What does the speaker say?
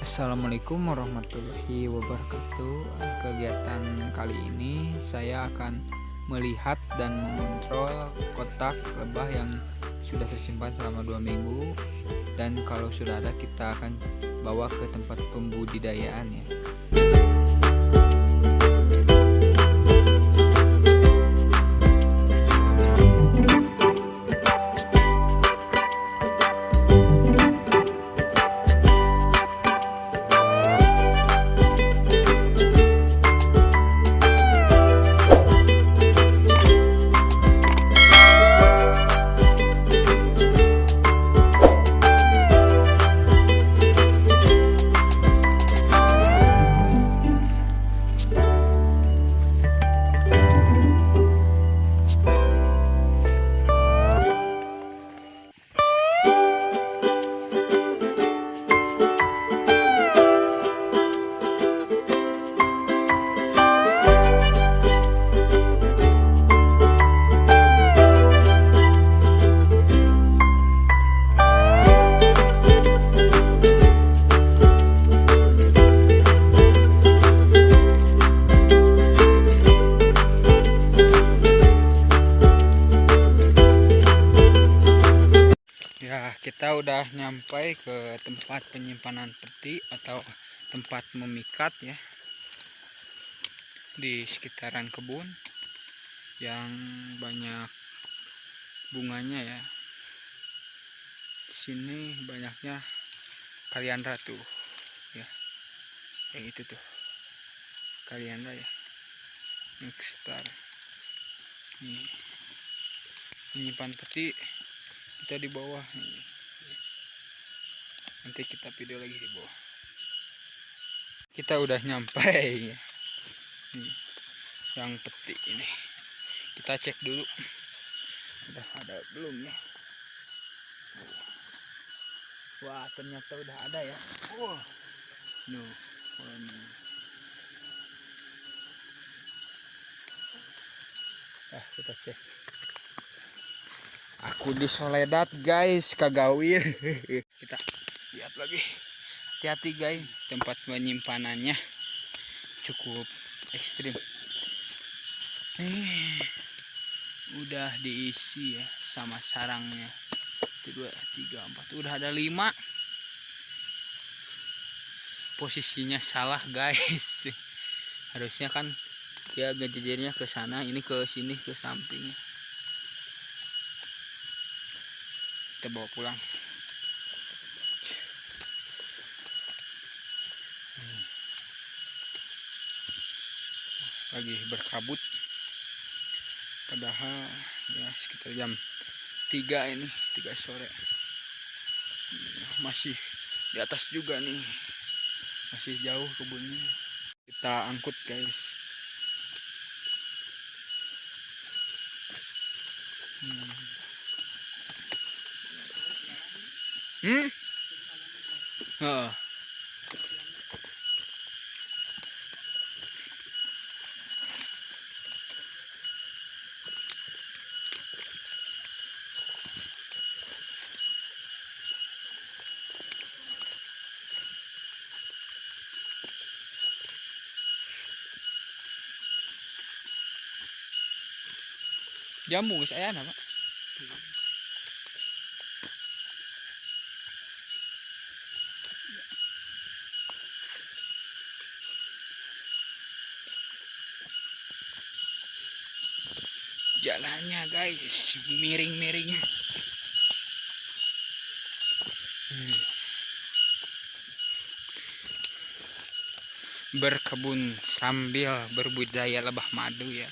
Assalamualaikum warahmatullahi wabarakatuh. Kegiatan kali ini saya akan melihat dan mengontrol kotak lebah yang sudah tersimpan selama 2 minggu, dan kalau sudah ada kita akan bawa ke tempat pembudidayaan ya. Kita udah nyampai ke tempat penyimpanan peti atau tempat memikat ya, di sekitaran kebun yang banyak bunganya ya. Di sini banyaknya kaliandra tuh ya, yang itu tuh kaliandra ya, Nexstar. Nih, menyimpan peti kita di bawah nih. Nanti kita video lagi di bawah. Kita udah nyampe ya. Yang peti ini kita cek dulu udah ada belum ya. Wah, ternyata udah ada ya. Wah, no. Kita cek. Aku di Soledad guys, kagawir. Kita lihat lagi. Hati-hati guys, tempat penyimpanannya cukup ekstrim. Udah diisi ya sama sarangnya. 1, 2, 3, 4. Udah ada 5. Posisinya salah guys. Harusnya kan dia ngejejernya ke sana, ini ke sini, ke samping. Kita bawa pulang. Lagi berkabut, padahal ya sekitar jam 3 ini, 3 sore. Masih di atas juga nih, masih jauh kebunnya. Kita angkut guys. Jambu guys, ayah apa? Jalannya guys, miring-miring. Berkebun sambil berbudidaya lebah madu ya.